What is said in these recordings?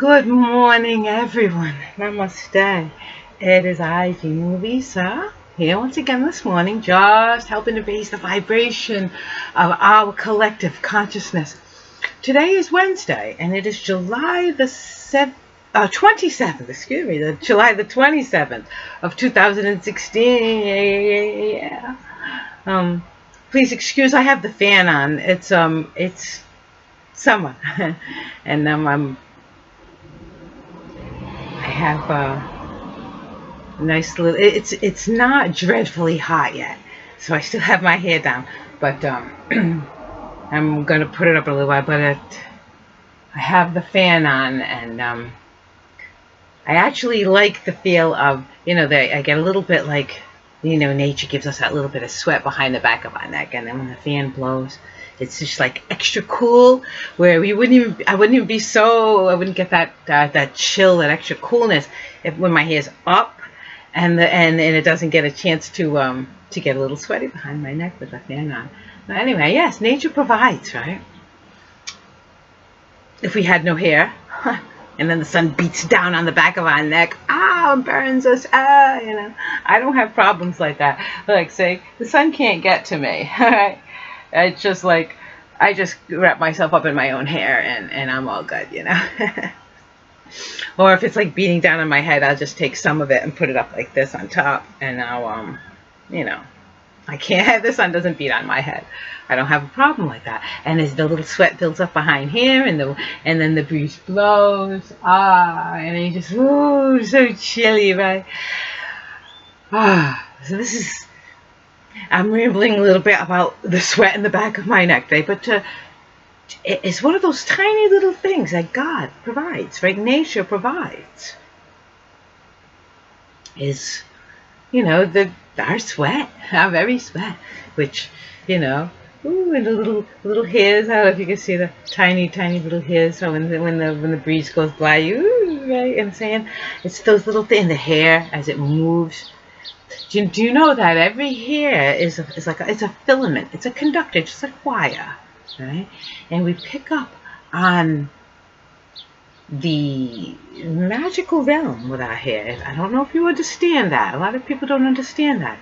Good morning, everyone. Namaste. It is I, Gina Louisa, here once again this morning, just helping to raise the vibration of our collective consciousness. Today is Wednesday, and it is July the 27th, July the 27th of 2016. Yeah. Please excuse, I have the fan on. It's summer, and I have a nice little. It's not dreadfully hot yet, so I still have my hair down, but I'm gonna put it up a little while. But I have the fan on, and I actually like the feel of, I get a little bit like, nature gives us that little bit of sweat behind the back of our neck, and then when the fan blows, it's just like extra cool, where I wouldn't get that chill, that extra coolness when my hair's up, and it doesn't get a chance to get a little sweaty behind my neck with the fan on. But anyway, yes, nature provides, right? If we had no hair, and then the sun beats down on the back of our neck, and burns us, I don't have problems like that. Like, say, the sun can't get to me, right? It's just like, I just wrap myself up in my own hair, and I'm all good, Or if it's like beating down on my head, I'll just take some of it and put it up like this on top, and now, I can't, the sun doesn't beat on my head. I don't have a problem like that. And as the little sweat builds up behind here, and then the breeze blows, and then you just, ooh, so chilly, right? So this is, I'm rambling a little bit about the sweat in the back of my neck, right? But it's one of those tiny little things that God provides, right? Nature provides. Is, our sweat, our very sweat, which, and the little hairs. I don't know if you can see the tiny little hairs. So when the breeze goes by, right? And saying it's those little things, the hair as it moves. Do you know that every hair is like it's a filament, it's a conductor, just like wire, right? And we pick up on the magical realm with our hair. I don't know if you understand that. A lot of people don't understand that.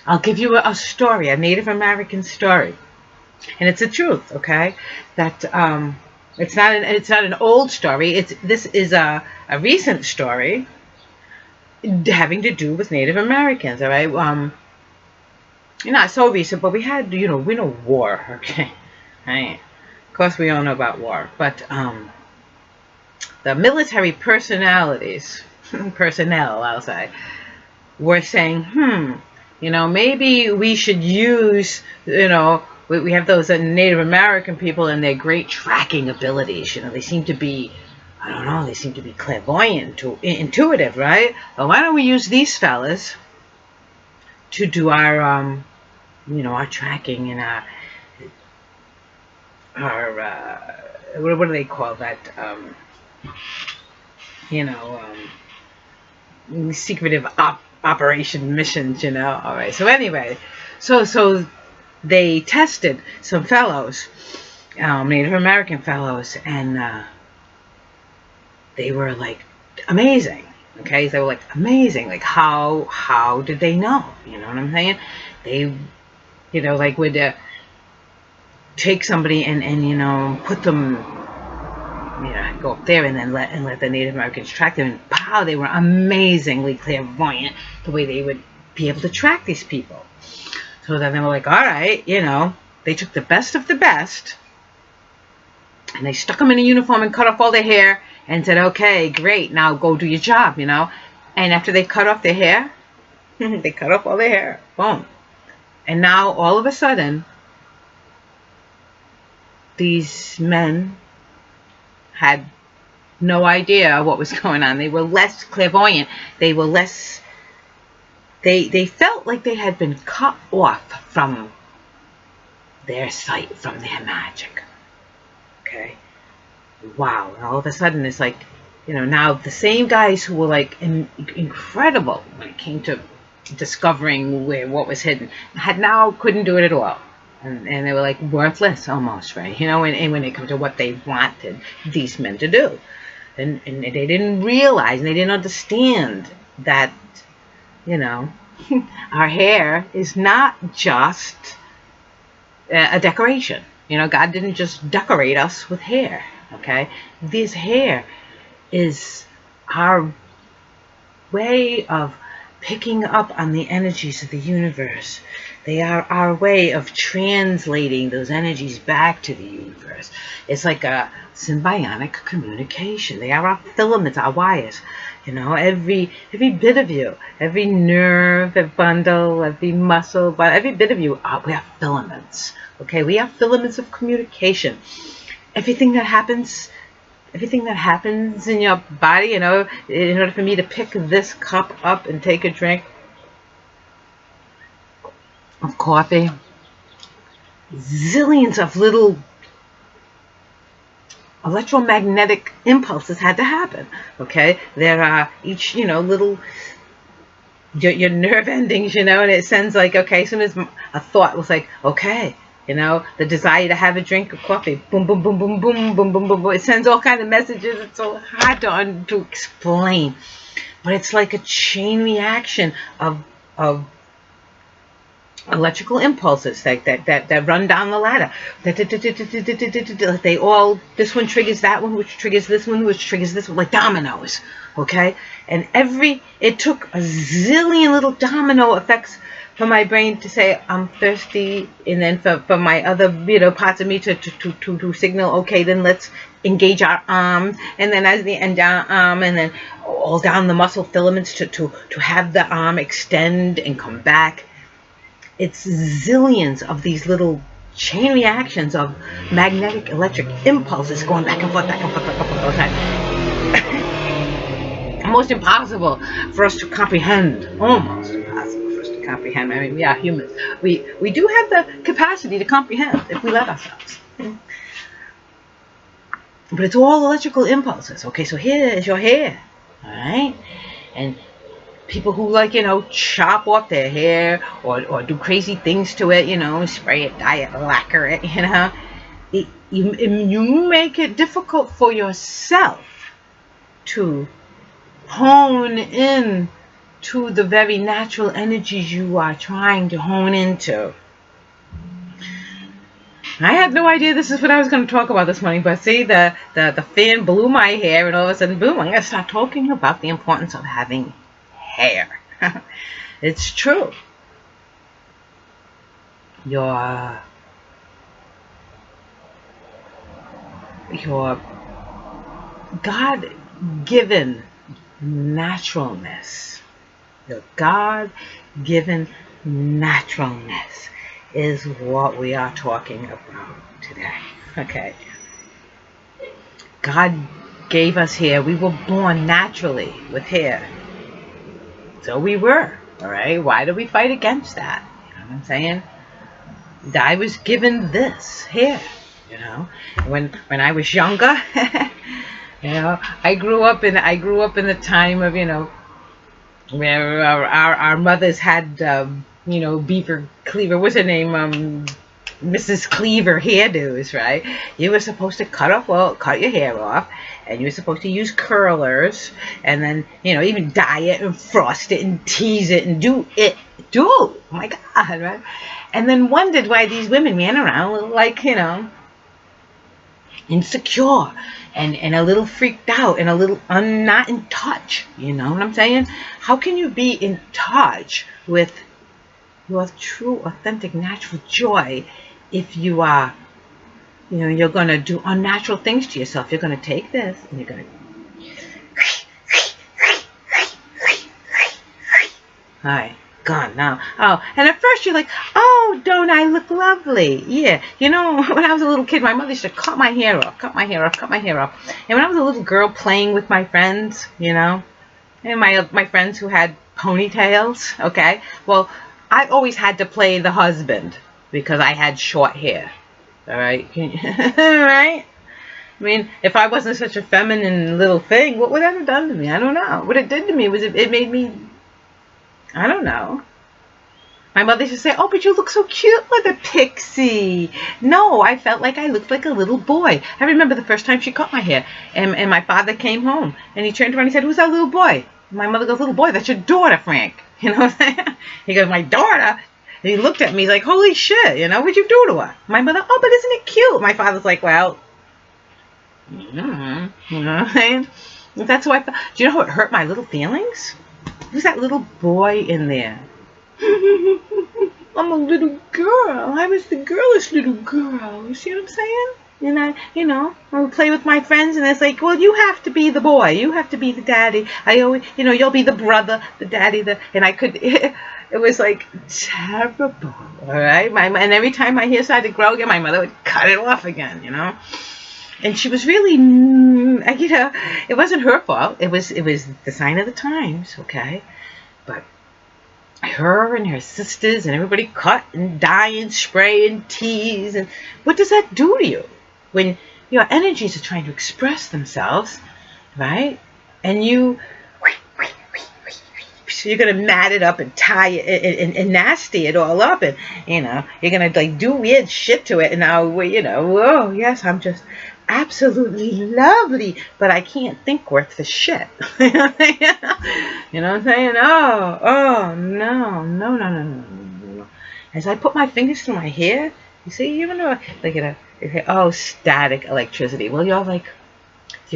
I'll give you a story, a Native American story, and it's the truth. Okay, that it's not an old story. This is a recent story having to do with Native Americans. All right, not so recent, but we had war. Okay, right. Of course, we all know about war, but the military personnel, I'll say, were saying, maybe we should use, we have those Native American people and their great tracking abilities. They seem to be, I don't know, they seem to be clairvoyant, intuitive, right? Well, why don't we use these fellas to do our, our tracking and our what do they call that? Secretive operation missions, All right. So anyway, so they tested some fellows, Native American fellows, and they were like amazing. Okay, they were like amazing. Like how did they know? You know what I'm saying? They, like would take somebody and put them, go up there and then let the Native Americans track them, and wow, they were amazingly clairvoyant the way they would be able to track these people. So then they were like, all right, they took the best of the best and they stuck them in a uniform and cut off all their hair and said, okay, great, now go do your job, And after they cut off their hair, they cut off all their hair, boom. And now all of a sudden, these men had no idea what was going on. They were less clairvoyant. They were less, they felt like they had been cut off from their sight, from their magic. Okay? Wow. And all of a sudden it's like, now the same guys who were like incredible when it came to discovering what was hidden, couldn't do it at all. And they were like worthless almost, right? You know, and when it comes to what they wanted these men to do. And they didn't realize, and they didn't understand that, you know, our hair is not just a decoration. You know, God didn't just decorate us with hair, okay? This hair is our way of picking up on the energies of the universe. They are our way of translating those energies back to the universe. It's like a symbiotic communication. They are our filaments, our wires. You know, every bit of you, every nerve, every bundle, every muscle, but every bit of you, we are filaments. Okay, we are filaments of communication. Everything that happens in your body, you know, in order for me to pick this cup up and take a drink of coffee, zillions of little electromagnetic impulses had to happen. Okay, there are each, you know, little your nerve endings, you know, and it sends like, okay, as soon as a thought was like, okay, you know, the desire to have a drink of coffee, boom, boom, boom, boom, boom, boom, boom, boom, boom. It sends all kinds of messages. It's so hard to explain, but it's like a chain reaction of electrical impulses that run down the ladder. They all, this one triggers that one, which triggers this one, which triggers this one, like dominoes. Okay, and it took a zillion little domino effects for my brain to say I'm thirsty, and then for my other, you know, parts of me to signal, okay, then let's engage our arm, and then as the end our arm, and then all down the muscle filaments to have the arm extend and come back. It's zillions of these little chain reactions of magnetic electric impulses going back and forth, back and forth, back and forth all the time. Almost impossible for us to comprehend. Almost impossible for us to comprehend. I mean, we are humans. We do have the capacity to comprehend if we let ourselves. But it's all electrical impulses. Okay, so here is your hair. Alright? And people who, like, you know, chop off their hair or do crazy things to it, you know, spray it, dye it, lacquer it, you know. You make it difficult for yourself to hone in to the very natural energies you are trying to hone into. I had no idea this is what I was going to talk about this morning, but see, the fan blew my hair, and all of a sudden, boom, I'm going to start talking about the importance of having hair. It's true. Your God-given naturalness, your God-given naturalness is what we are talking about today. Okay. God gave us hair. We were born naturally with hair. So we were. Alright? Why do we fight against that? You know what I'm saying? I was given this hair. You know? When I was younger, you know, I grew up in the time of, you know, where our mothers had you know, Beaver Cleaver, what's her name, Mrs. Cleaver hairdos, right? You were supposed to cut your hair off, and you were supposed to use curlers, and then, you know, even dye it and frost it and tease it and oh my God, right? And then wondered why these women ran around like, you know, insecure and a little freaked out and a little not in touch. You know what I'm saying? How can you be in touch with your true, authentic, natural joy if you are, you know, you're going to do unnatural things to yourself? You're going to take this and you're going to all right, gone now. Oh, and at first you're like, oh, don't I look lovely? Yeah. You know, when I was a little kid, my mother used to cut my hair off. And when I was a little girl playing with my friends, you know, and my friends who had ponytails, okay, well, I always had to play the husband because I had short hair. All right? Right? I mean, if I wasn't such a feminine little thing, what would that have done to me? I don't know. What it did to me was it made me, I don't know. My mother used to say, oh, but you look so cute with a pixie. No, I felt like I looked like a little boy. I remember the first time she cut my hair, and my father came home, and he turned around and he said, who's that little boy? And my mother goes, little boy, that's your daughter, Frank. You know what I'm saying? He goes, my daughter? And he looked at me like, holy shit, you know, what'd you do to her? My mother, oh, but isn't it cute? My father's like, well, you know what I'm saying? That's why I felt. Do you know how it hurt my little feelings? Who's that little boy in there? I'm a little girl. I was the girlish little girl. You see what I'm saying? And I would play with my friends, and it's like, well, you have to be the boy. You have to be the daddy. I always, you'll be the brother, the daddy, and I could. It was like terrible. All right, and every time my hair started to grow again, my mother would cut it off again. And she was really, it wasn't her fault. It was the sign of the times. Okay, but her and her sisters and everybody cut and dye and spray and tease, and what does that do to you when your energies are trying to express themselves, right? And you're gonna mat it up and tie it and nasty it all up, and you're gonna like do weird shit to it, and now whoa, yes, I'm just absolutely lovely, but I can't think worth the shit. You know what I'm saying? Oh, no. As I put my fingers through my hair, you see, even though, oh, static electricity. Well, your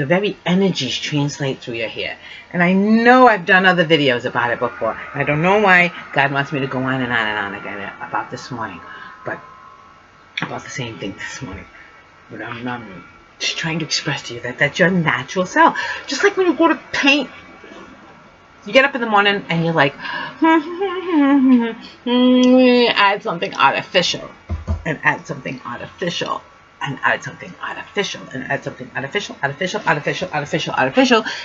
very energies translate through your hair. And I know I've done other videos about it before. I don't know why God wants me to go on and on and on again about this morning, but about the same thing this morning. But I'm just trying to express to you that that's your natural self. Just like when you go to paint, you get up in the morning and you're like, add something artificial, and add something artificial, and add something artificial, and add something artificial,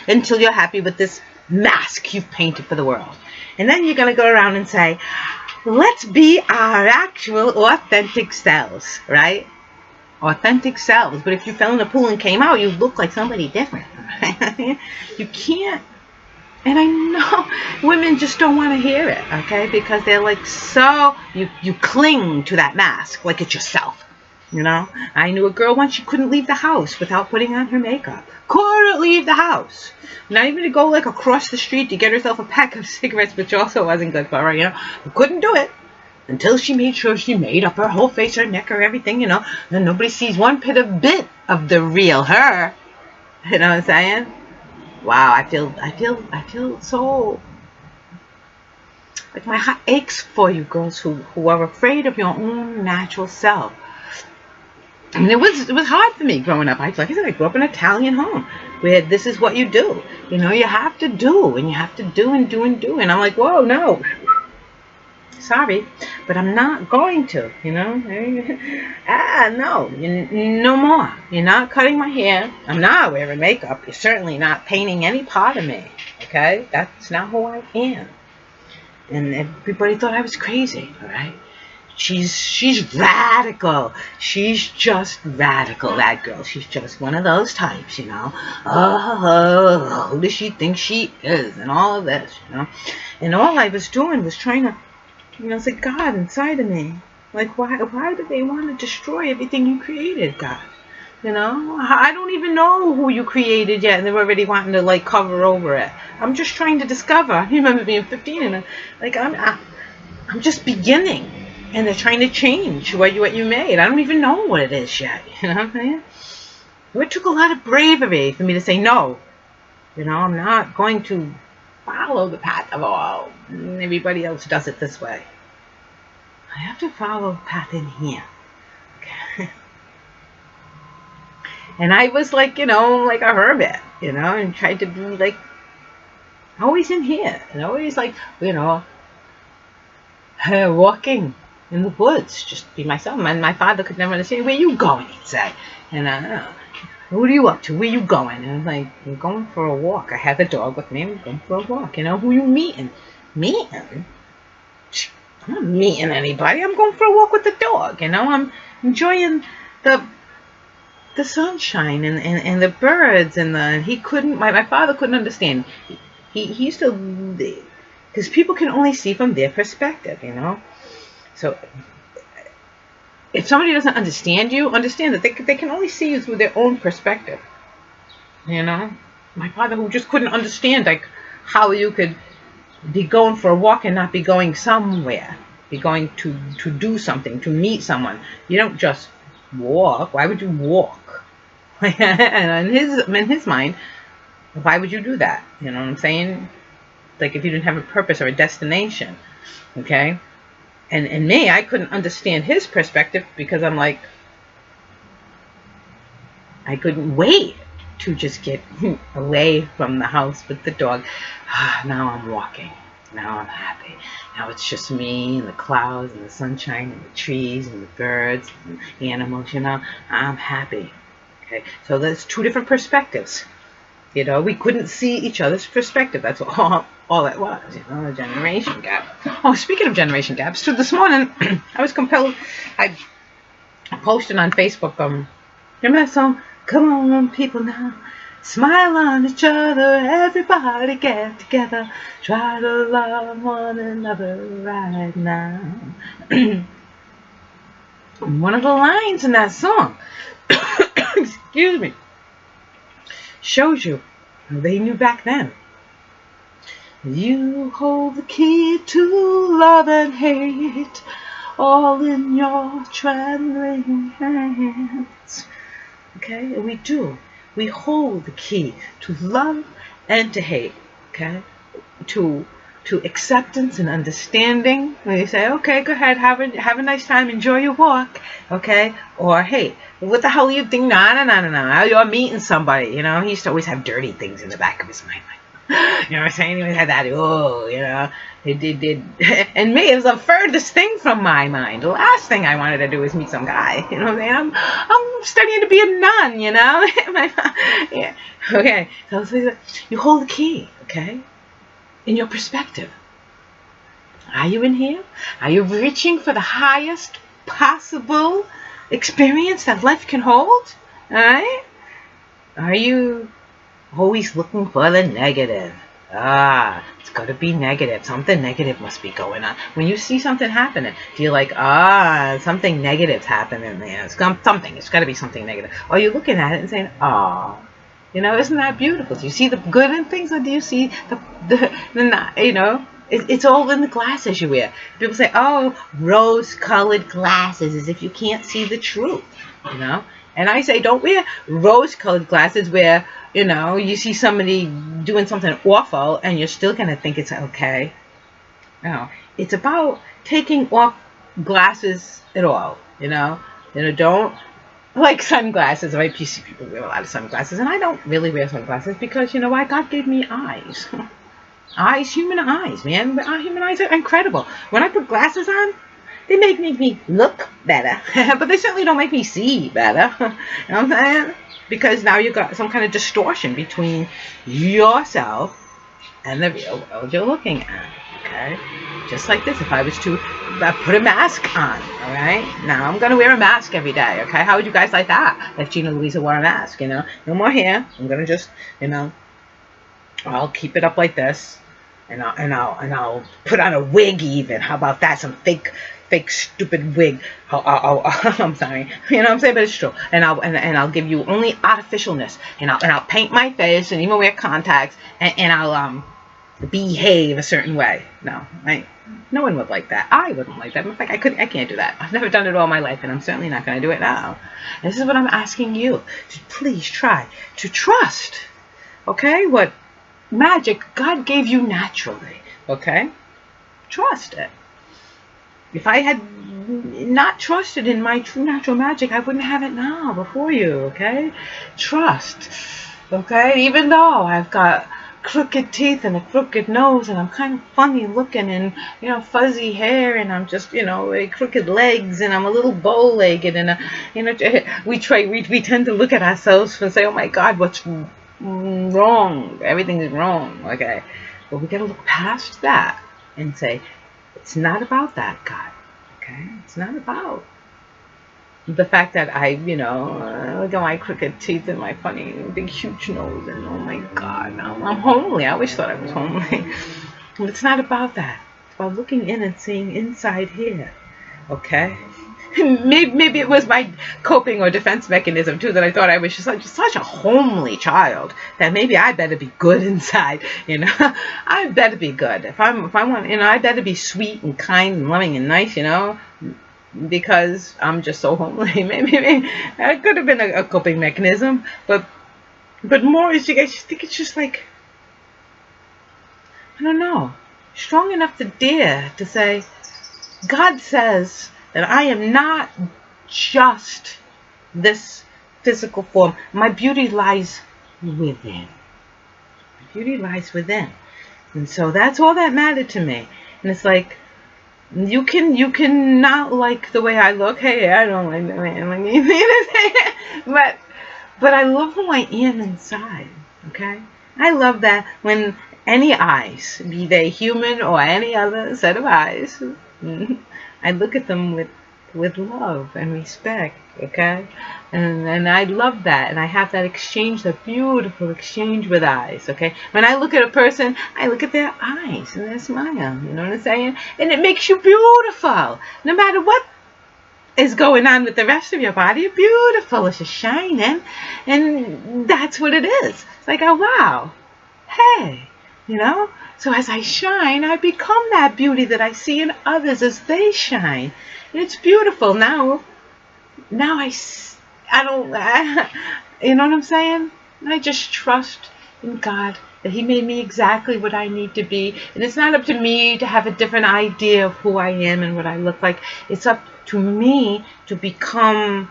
until you're happy with this mask you've painted for the world. And then you're going to go around and say, let's be our actual authentic selves, right? Authentic selves. But if you fell in the pool and came out, you look like somebody different. Right? You can't. And I know women just don't want to hear it, okay? Because they're like, so you cling to that mask like it's yourself. I knew a girl once, she couldn't leave the house without putting on her makeup. Couldn't leave the house. Not even to go like across the street to get herself a pack of cigarettes, which also wasn't good for her, Couldn't do it. Until she made sure she made up her whole face, her neck, her everything, and nobody sees one bit of the real her. You know what I'm saying? Wow, I feel so like my heart aches for you girls who are afraid of your own natural self. I mean, it was hard for me growing up. Like I said, I grew up in an Italian home where this is what you do. You have to do, and you have to do and do and do. And I'm like, whoa, no. Sorry, but I'm not going to, no, no more. You're not cutting my hair. I'm not wearing makeup. You're certainly not painting any part of me, okay? That's not who I am. And everybody thought I was crazy, all right? She's radical. She's just radical, that girl. She's just one of those types, Oh, who does she think she is? And all of this, And all I was doing was trying to, it's like God inside of me. Like, why do they want to destroy everything you created, God? I don't even know who you created yet, and they're already wanting to, like, cover over it. I'm just trying to discover. I remember being 15, and, I'm just beginning, and they're trying to change what you made. I don't even know what it is yet, you know what I'm saying? It took a lot of bravery for me to say no. I'm not going to follow the path of all. Everybody else does it this way. I have to follow a path in here. Okay. And I was like, like a hermit, and tried to be like always in here, and always like, walking in the woods, just be myself. And my father could never understand, where you going, he'd say. And what are you up to? Where you going? And I'm like, I'm going for a walk. I had the dog with me. I'm going for a walk. Who you meeting? Meeting? I'm not meeting anybody. I'm going for a walk with the dog. I'm enjoying the sunshine and the birds and my father couldn't understand. He used to, because people can only see from their perspective, So if somebody doesn't understand you, understand that they can only see you through their own perspective. You know, my father, who just couldn't understand like how you could be going for a walk and not be going somewhere, be going to do something, to meet someone. You don't just walk. Why would you walk? And in his mind, why would you do that? You know what I'm saying? Like if you didn't have a purpose or a destination, okay? And me, I couldn't understand his perspective because I'm like, I couldn't wait to just get away from the house with the dog. Now I'm walking. Now I'm happy. Now it's just me and the clouds and the sunshine and the trees and the birds and the animals, you know. I'm happy. Okay, so there's two different perspectives. You know, we couldn't see each other's perspective. That's all it was, you know, a generation gap. Oh, speaking of generation gaps, so this morning I was compelled, I posted on Facebook, remember that song? Come on, people now, smile on each other, everybody get together, try to love one another right now. One of the lines in that song, excuse me, shows you how they knew back then. You hold the key to love and hate, all in your trembling hands. Okay, and we do. We hold the key to love and to hate. Okay, to acceptance and understanding. When you say, okay, go ahead, have a nice time, enjoy your walk. Okay, or hey, what the hell are you thinking? No. You're meeting somebody. You know, he used to always have dirty things in the back of his mind. You know what I'm saying? He always had that. Oh, you know. It did. And me, it was the furthest thing from my mind. The last thing I wanted to do was meet some guy. You know what I'm saying? I'm studying to be a nun, you know? Yeah. Okay. So you hold the key, okay? In your perspective. Are you in here? Are you reaching for the highest possible experience that life can hold? Alright? Are you always looking for the negative? It's got to be negative. Something negative must be going on. When you see something happening, do you like, something negative's happening there? It's something. It's got to be something negative. Or you're looking at it and saying, you know, isn't that beautiful? Do you see the good in things, or do you see the you know, it's all in the glasses you wear. People say, oh, rose-colored glasses, as if you can't see the truth, you know? And I say, don't wear rose-colored glasses where, you know, you see somebody doing something awful and you're still going to think it's okay. No, it's about taking off glasses at all, you know. You know, don't, like sunglasses, right? You see people wear a lot of sunglasses, and I don't really wear sunglasses because, you know why? God gave me eyes. Eyes, human eyes, man. Our human eyes are incredible. When I put glasses on, they make me look better, but they certainly don't make me see better. You know what I'm saying? Because now you've got some kind of distortion between yourself and the real world you're looking at. Okay? Just like this, if I was to put a mask on, all right? Now I'm going to wear a mask every day, okay? How would you guys like that if Gina Louisa wore a mask, you know? No more hair. I'm going to just, you know, I'll keep it up like this, and I'll put on a wig even. How about that? Some fake stupid wig. I'm sorry. You know what I'm saying? But it's true. And I'll give you only artificialness. And I'll paint my face and even wear contacts, and I'll behave a certain way. No, no one would like that. I wouldn't like that. In fact, I can't do that. I've never done it all my life, and I'm certainly not going to do it now. And this is what I'm asking you to please try to trust. Okay? What magic God gave you naturally. Okay? Trust it. If I had not trusted in my true natural magic, I wouldn't have it now before you, okay? Trust, okay? Even though I've got crooked teeth and a crooked nose, and I'm kind of funny looking, and, you know, fuzzy hair, and I'm just, you know, crooked legs, and I'm a little bow-legged, and, you know, we tend to look at ourselves and say, oh my God, what's wrong? Everything is wrong, okay? But we got to look past that and say, it's not about that, God, okay? It's not about the fact that I, you know, look at my crooked teeth and my funny, big, huge nose, and oh my God, now I'm homely. I always thought I was homely. But it's not about that. It's about looking in and seeing inside here. okay? Maybe it was my coping or defense mechanism too, that I thought I was just such a homely child that maybe I better be good inside, you know. I better be good. If I want, you know, I better be sweet and kind and loving and nice, you know, because I'm just so homely. Maybe that could have been a coping mechanism, but more is, I just think it's just like, I don't know, strong enough to dare to say, God says that I am not just this physical form. My beauty lies within. My beauty lies within. And so that's all that mattered to me. And it's like, you can not like the way I look. Hey, I don't like the way I look. But I love who I am inside. Okay? I love that when any eyes, be they human or any other set of eyes, I look at them with love and respect, okay? And I love that, and I have that exchange, that beautiful exchange with eyes, okay? When I look at a person, I look at their eyes and their smile, you know what I'm saying? And it makes you beautiful. No matter what is going on with the rest of your body, you're beautiful. It's just shining, and that's what it is. It's like, oh, wow, hey, you know? So as I shine, I become that beauty that I see in others as they shine. And it's beautiful. Now I don't, you know what I'm saying? I just trust in God that He made me exactly what I need to be. And it's not up to me to have a different idea of who I am and what I look like. It's up to me to become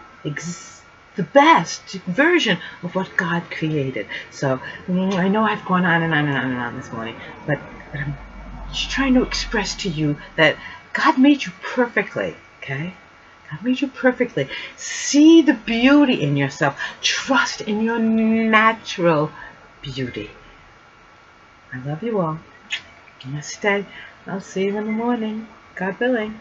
the best version of what God created. So I know I've gone on and on and on and on this morning, but I'm just trying to express to you that God made you perfectly, okay? God made you perfectly. See the beauty in yourself. Trust in your natural beauty. I love you all. Namaste. I'll see you in the morning. God willing.